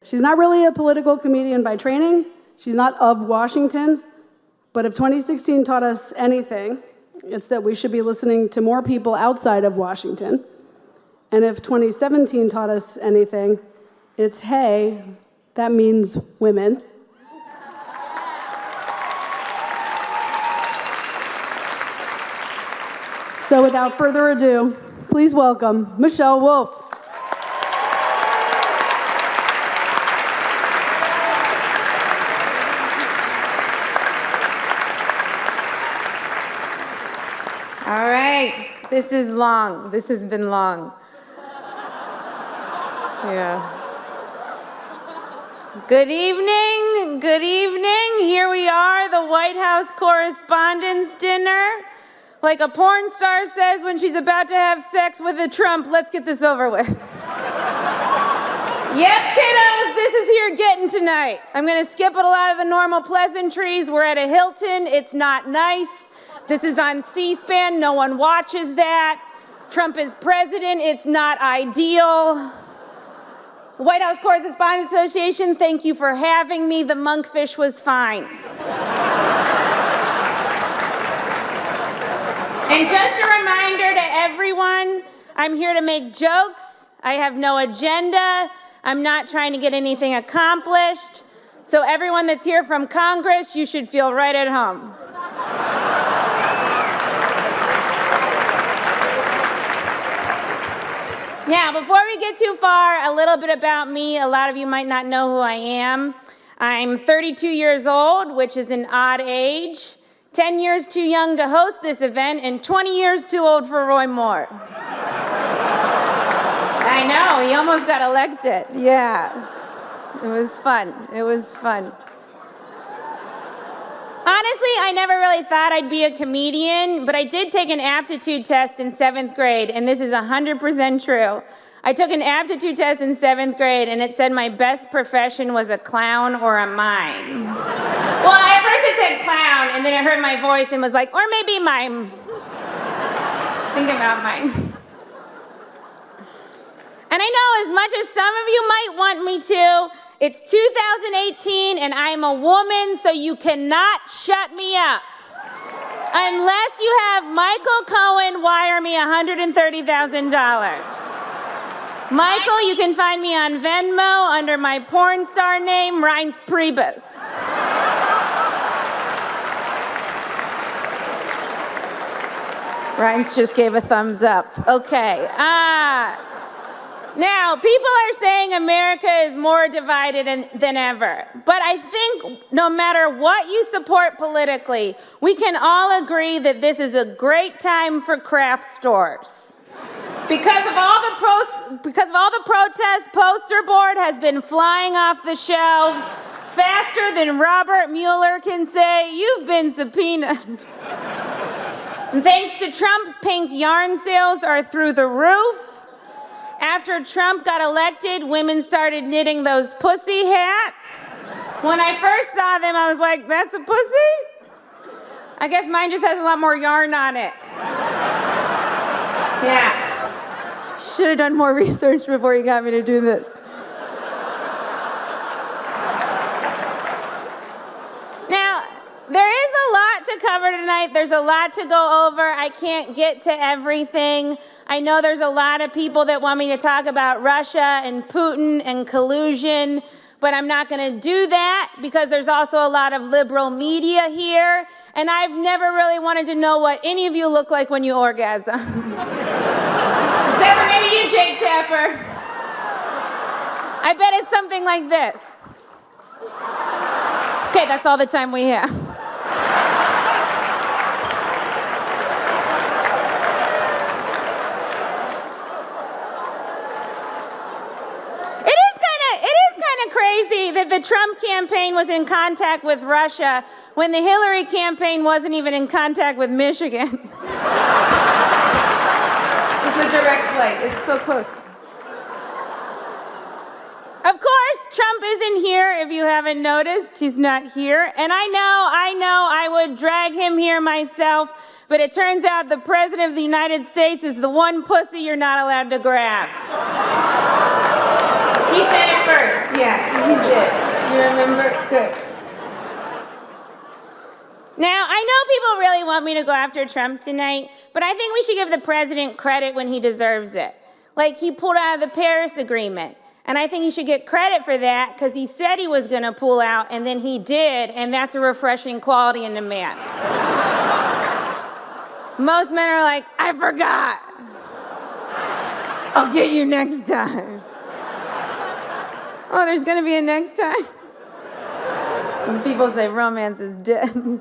She's not really a political comedian by training. She's not of Washington. But if 2016 taught us anything, it's that we should be listening to more people outside of Washington. And if 2017 taught us anything, it's, hey, that means women. So without further ado, please welcome Michelle Wolf. All right, this is long. This has been long. Yeah. Good evening, good evening. Here we are, the White House Correspondents' dinner. Like a porn star says when she's about to have sex with a Trump, let's get this over with. Yep, kiddos, this is your getting tonight. I'm gonna skip a lot of the normal pleasantries. We're at a Hilton, it's not nice. This is on C-SPAN, no one watches that. Trump is president, it's not ideal. The White House Correspondents Association, thank you for having me. The monkfish was fine. And just a reminder to everyone, I'm here to make jokes. I have no agenda. I'm not trying to get anything accomplished. So everyone that's here from Congress, you should feel right at home. Now, before we get too far, a little bit about me. A lot of you might not know who I am. I'm 32 years old, which is an odd age. 10 years too young to host this event, and 20 years too old for Roy Moore. I know, he almost got elected. Yeah, it was fun. It was fun. Honestly, I never really thought I'd be a comedian, but I did take an aptitude test in 7th grade, and this is 100% true. I took an aptitude test in 7th grade, and it said my best profession was a clown or a mime. Well, at first it said clown, and then it heard my voice and was like, or maybe mime. Think about mime. And I know as much as some of you might want me to, it's 2018 and I'm a woman, so you cannot shut me up. Unless you have Michael Cohen wire me $130,000. Michael, you can find me on Venmo under my porn star name, Reince Priebus. Reince just gave a thumbs up. Okay. Now, people are saying America is more divided than ever. But I think no matter what you support politically, we can all agree that this is a great time for craft stores. Because of all the protests, Poster Board has been flying off the shelves faster than Robert Mueller can say, "You've been subpoenaed." And thanks to Trump, pink yarn sales are through the roof. After Trump got elected, women started knitting those pussy hats. When I first saw them, I was like, that's a pussy? I guess mine just has a lot more yarn on it. Yeah. Should have done more research before you got me to do this. Now, there is a lot to cover tonight. There's a lot to go over. I can't get to everything. I know there's a lot of people that want me to talk about Russia and Putin and collusion, but I'm not going to do that because there's also a lot of liberal media here, and I've never really wanted to know what any of you look like when you orgasm. Except for maybe you, Jake Tapper. I bet it's something like this. Okay, that's all the time we have. Crazy that the Trump campaign was in contact with Russia when the Hillary campaign wasn't even in contact with Michigan. It's a direct flight. It's so close. Of course, Trump isn't here, if you haven't noticed. He's not here. And I know I would drag him here myself, but it turns out the President of the United States is the one pussy you're not allowed to grab. He said it first, yeah. did. You remember? Good. Now, I know people really want me to go after Trump tonight, but I think we should give the president credit when he deserves it. Like, he pulled out of the Paris Agreement. And I think he should get credit for that because he said he was going to pull out, and then he did, and that's a refreshing quality in a man. Most men are like, I forgot. I'll get you next time. Oh, there's going to be a next time? When people say romance is dead.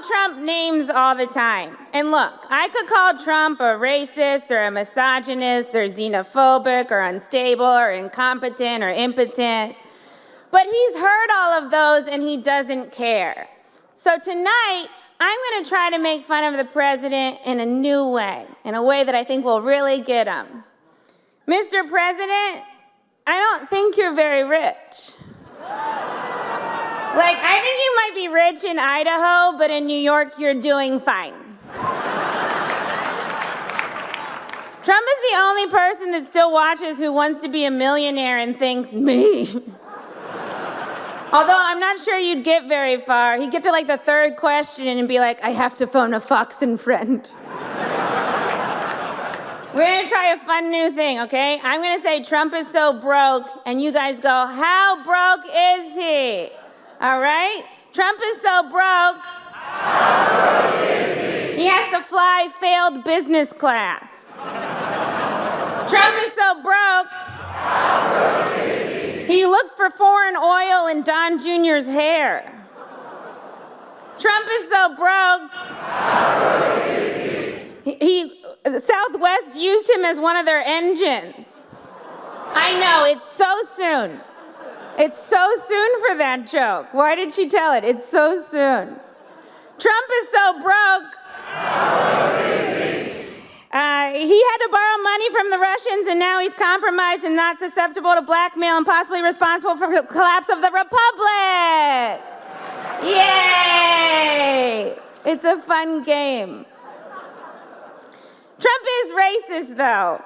Trump names all the time. And look, I could call Trump a racist or a misogynist or xenophobic or unstable or incompetent or impotent. But he's heard all of those and he doesn't care. So tonight, I'm going to try to make fun of the president in a new way, in a way that I think will really get him. Mr. President, I don't think you're very rich. Like, I think you might be rich in Idaho, but in New York, you're doing fine. Trump is the only person that still watches Who Wants to Be a Millionaire and thinks, me. Although I'm not sure you'd get very far. He'd get to like the third question and be like, I have to phone a Fox and Friend. We're gonna try a fun new thing, okay? I'm gonna say Trump is so broke, and you guys go, how broke is he? All right? Trump is so broke. How broke is he? He has to fly failed business class. Trump is so broke. How broke is he? He looked for foreign oil in Don Jr.'s hair. Trump is so broke. How broke is he? Southwest used him as one of their engines. I know, it's so soon. It's so soon for that joke. Why did she tell it? It's so soon. Trump is so broke. He had to borrow money from the Russians, and now he's compromised and not susceptible to blackmail and possibly responsible for the collapse of the Republic. Yay! It's a fun game. Trump is racist, though.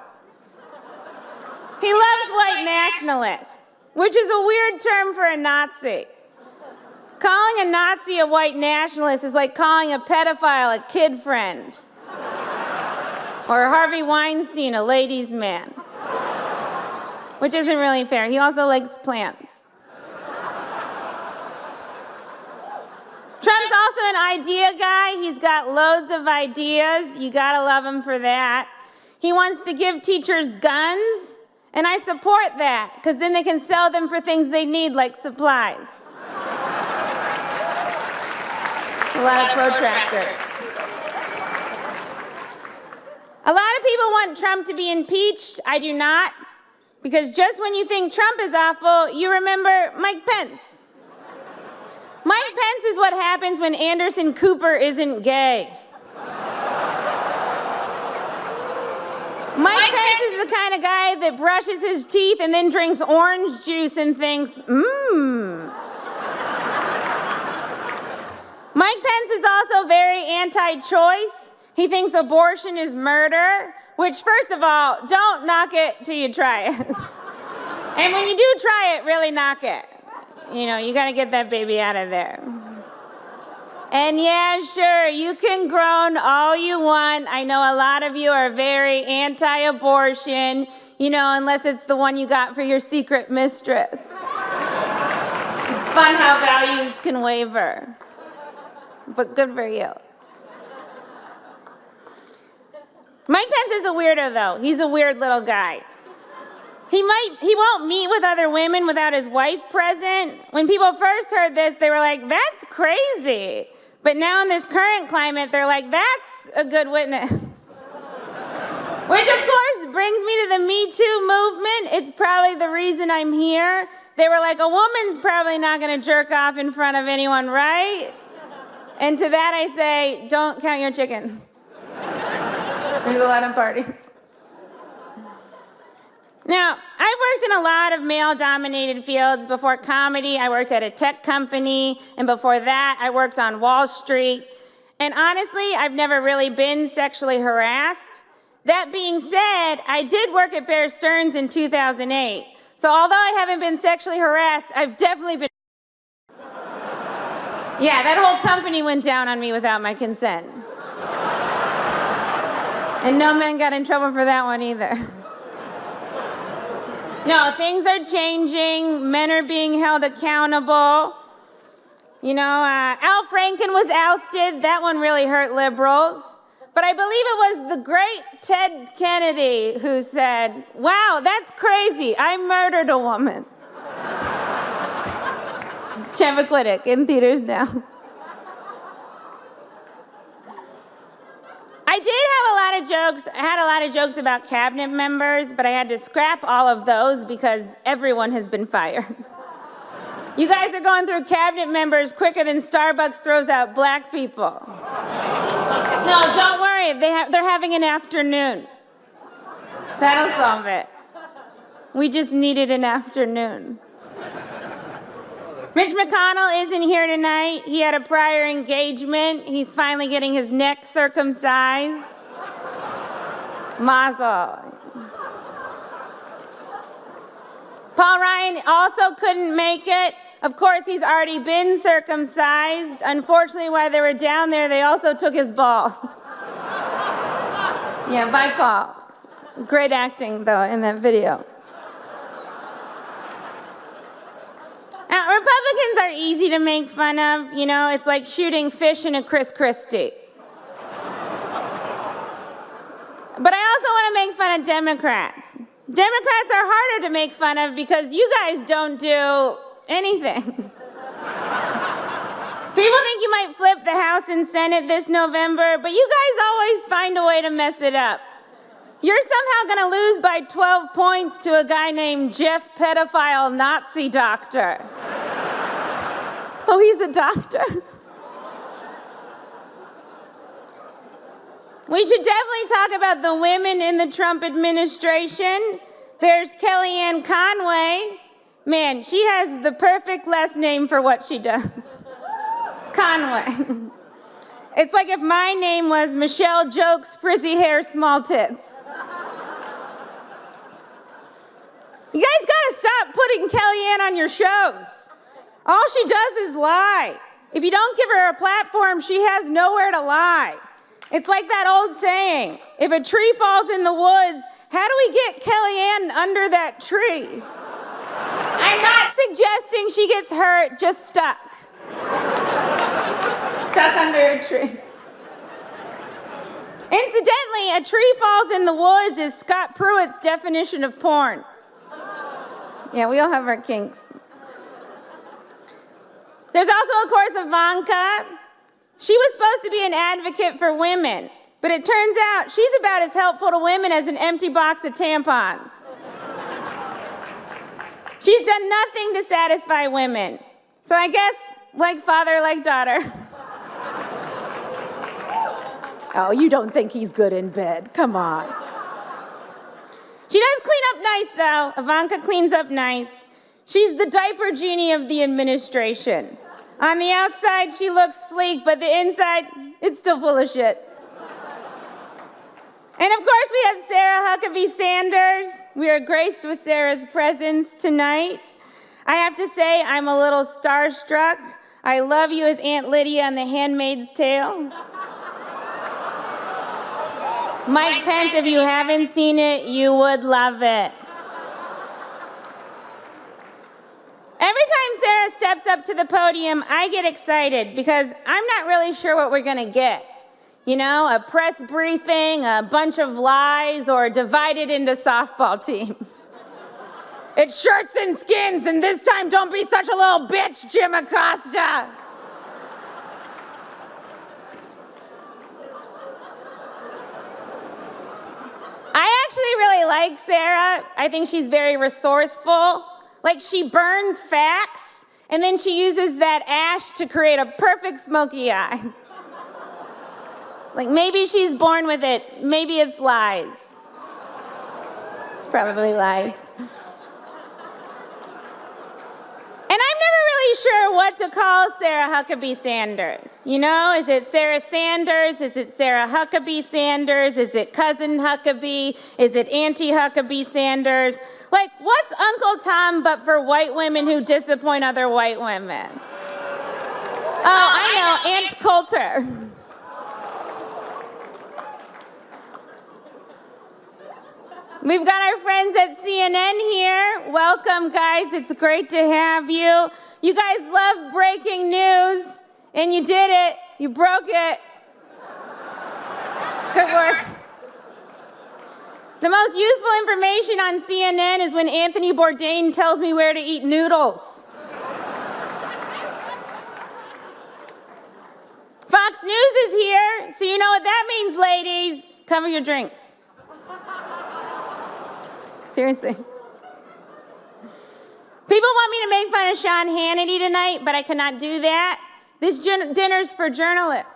He loves white nationalists, which is a weird term for a Nazi. Calling a Nazi a white nationalist is like calling a pedophile a kid friend. Or Harvey Weinstein a ladies' man. Which isn't really fair. He also likes plants. Trump's also an idea guy. He's got loads of ideas. You gotta love him for that. He wants to give teachers guns. And I support that, because then they can sell them for things they need, like supplies. A lot of protractors. A lot of people want Trump to be impeached. I do not, because just when you think Trump is awful, you remember Mike Pence. Mike Pence is what happens when Anderson Cooper isn't gay. Mike Pence is the kind of guy that brushes his teeth and then drinks orange juice and thinks, Mike Pence is also very anti-choice. He thinks abortion is murder, which, first of all, don't knock it till you try it. And when you do try it, really knock it. You know, you gotta get that baby out of there. And yeah, sure, you can groan all you want. I know a lot of you are very anti-abortion, you know, unless it's the one you got for your secret mistress. It's fun how values can waver. But good for you. Mike Pence is a weirdo, though. He's a weird little guy. He won't meet with other women without his wife present. When people first heard this, they were like, that's crazy. But now in this current climate, they're like, that's a good witness. Which, of course, brings me to the Me Too movement. It's probably the reason I'm here. They were like, a woman's probably not going to jerk off in front of anyone, right? And to that I say, don't count your chickens. There's a lot of parties. Now, I've worked in a lot of male-dominated fields. Before comedy, I worked at a tech company, and before that, I worked on Wall Street. And honestly, I've never really been sexually harassed. That being said, I did work at Bear Stearns in 2008. So although I haven't been sexually harassed, I've definitely been. Yeah, that whole company went down on me without my consent. And no men got in trouble for that one either. No, things are changing. Men are being held accountable. You know, Al Franken was ousted. That one really hurt liberals. But I believe it was the great Ted Kennedy who said, "Wow, that's crazy. I murdered a woman." Chappaquiddick in theaters now. I did have a lot of jokes. I had a lot of jokes about cabinet members, but I had to scrap all of those because everyone has been fired. You guys are going through cabinet members quicker than Starbucks throws out black people. No, don't worry. They're having an afternoon. That'll solve it. We just needed an afternoon. Mitch McConnell isn't here tonight. He had a prior engagement. He's finally getting his neck circumcised. Mazel. Paul Ryan also couldn't make it. Of course, he's already been circumcised. Unfortunately, while they were down there, they also took his balls. Yeah, bye, Paul. Great acting, though, in that video. Now, Republicans are easy to make fun of. You know, it's like shooting fish in a Chris Christie. But I also want to make fun of Democrats. Democrats are harder to make fun of because you guys don't do anything. People think you might flip the House and Senate this November, but you guys always find a way to mess it up. You're somehow going to lose by 12 points to a guy named Jeff Pedophile Nazi Doctor. Oh, he's a doctor? We should definitely talk about the women in the Trump administration. There's Kellyanne Conway. Man, she has the perfect last name for what she does. Conway. It's like if my name was Michelle Jokes, frizzy hair, small tits. You guys gotta stop putting Kellyanne on your shows. All she does is lie. If you don't give her a platform, she has nowhere to lie. It's like that old saying, if a tree falls in the woods, how do we get Kellyanne under that tree? I'm not suggesting she gets hurt, just stuck. Stuck under a tree. Incidentally, a tree falls in the woods is Scott Pruitt's definition of porn. Yeah, we all have our kinks. There's also, of course, Ivanka. She was supposed to be an advocate for women, but it turns out she's about as helpful to women as an empty box of tampons. She's done nothing to satisfy women. So I guess, like father, like daughter. Oh, you don't think he's good in bed. Come on. She does clean up nice, though. Ivanka cleans up nice. She's the diaper genie of the administration. On the outside, she looks sleek, but the inside, it's still full of shit. And of course, we have Sarah Huckabee Sanders. We are graced with Sarah's presence tonight. I have to say, I'm a little starstruck. I love you as Aunt Lydia on The Handmaid's Tale. Mike Pence, if you haven't seen it, you would love it. Every time Sarah steps up to the podium, I get excited because I'm not really sure what we're going to get. You know, a press briefing, a bunch of lies, or divided into softball teams. It's shirts and skins, and this time don't be such a little bitch, Jim Acosta. I actually really like Sarah. I think she's very resourceful. Like, she burns facts, and then she uses that ash to create a perfect smoky eye. Like, maybe she's born with it. Maybe it's lies. It's probably lies. And I'm never really unsure what to call Sarah Huckabee Sanders. You know, is it Sarah Sanders? Is it Sarah Huckabee Sanders? Is it Cousin Huckabee? Is it Auntie Huckabee Sanders? Like, what's Uncle Tom but for white women who disappoint other white women? Oh, I know, Aunt Coulter. We've got our friends at CNN here. Welcome, guys. It's great to have you. You guys love breaking news, and you did it. You broke it. Good work. The most useful information on CNN is when Anthony Bourdain tells me where to eat noodles. Fox News is here, so you know what that means, ladies. Cover your drinks. Seriously. People want me to make fun of Sean Hannity tonight, but I cannot do that. This dinner's for journalists.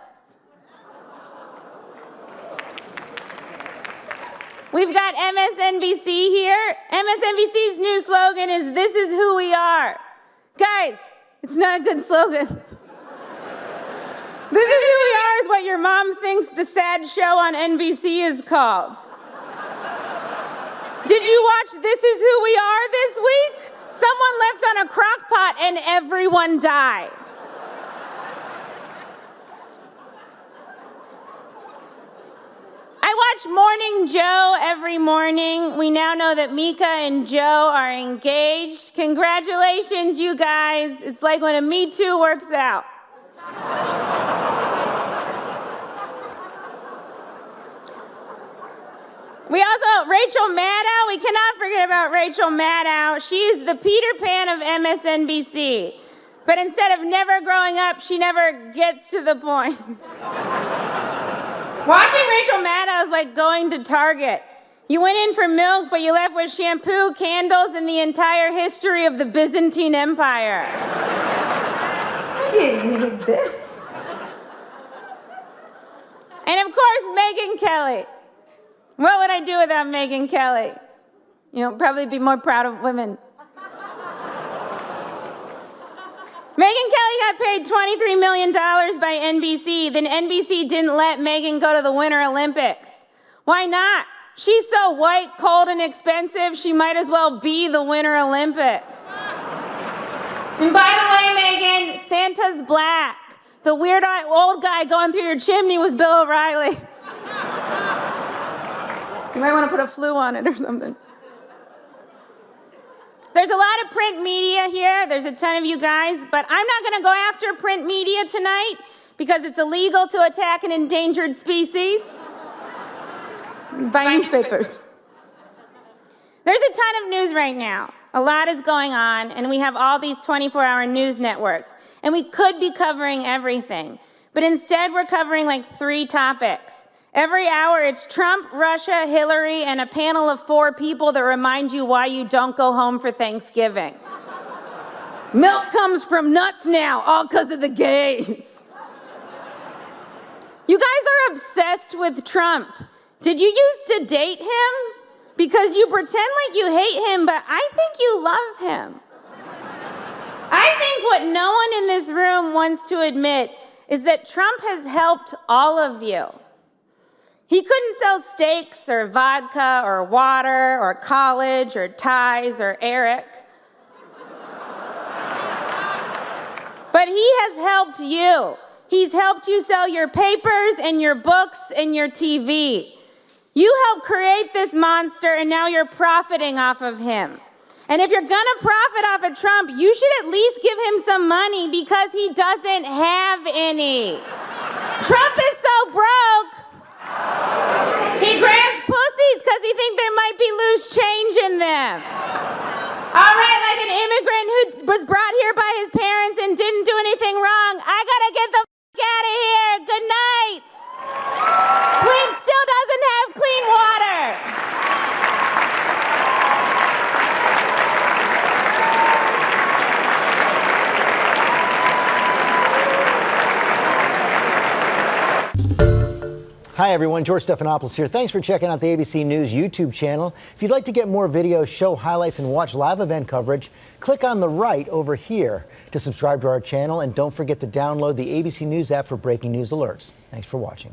We've got MSNBC here. MSNBC's new slogan is, "This is who we are." Guys, it's not a good slogan. "This is who we are" is what your mom thinks the sad show on NBC is called. Did you watch This Is Who We Are this week? Someone left on a crock pot and everyone died. I watch Morning Joe every morning. We now know that Mika and Joe are engaged. Congratulations, you guys. It's like when a Me Too works out. We also, Rachel Maddow, we cannot forget about Rachel Maddow. She is the Peter Pan of MSNBC. But instead of never growing up, she never gets to the point. Watching Rachel Maddow is like going to Target. You went in for milk, but you left with shampoo, candles, and the entire history of the Byzantine Empire. I didn't need this. And of course, Megyn Kelly. What would I do without Megyn Kelly? You know, probably be more proud of women. Megyn Kelly got paid $23 million by NBC. Then NBC didn't let Megyn go to the Winter Olympics. Why not? She's so white, cold, and expensive, she might as well be the Winter Olympics. And by the way, Megyn, Santa's black. The weird old guy going through your chimney was Bill O'Reilly. You might want to put a flu on it or something. There's a lot of print media here. There's a ton of you guys, but I'm not going to go after print media tonight because it's illegal to attack an endangered species. Buy newspapers. There's a ton of news right now. A lot is going on, and we have all these 24-hour news networks, and we could be covering everything, but instead we're covering like 3 topics. Every hour, it's Trump, Russia, Hillary, and a panel of 4 people that remind you why you don't go home for Thanksgiving. Milk comes from nuts now, all because of the gays. You guys are obsessed with Trump. Did you used to date him? Because you pretend like you hate him, but I think you love him. I think what no one in this room wants to admit is that Trump has helped all of you. He couldn't sell steaks or vodka or water or college or ties or Eric. But he has helped you. He's helped you sell your papers and your books and your TV. You helped create this monster and now you're profiting off of him. And if you're gonna profit off of Trump, you should at least give him some money because he doesn't have any. Trump is so broke. He grabs pussies because he thinks there might be loose change in them. All right, like an immigrant who was brought here by his parents and didn't do anything wrong. I gotta get the f*** out of here. Good night. Flint still doesn't have clean water. Hi, everyone. George Stephanopoulos here. Thanks for checking out the ABC News YouTube channel. If you'd like to get more videos, show highlights, and watch live event coverage, click on the right over here to subscribe to our channel. And don't forget to download the ABC News app for breaking news alerts. Thanks for watching.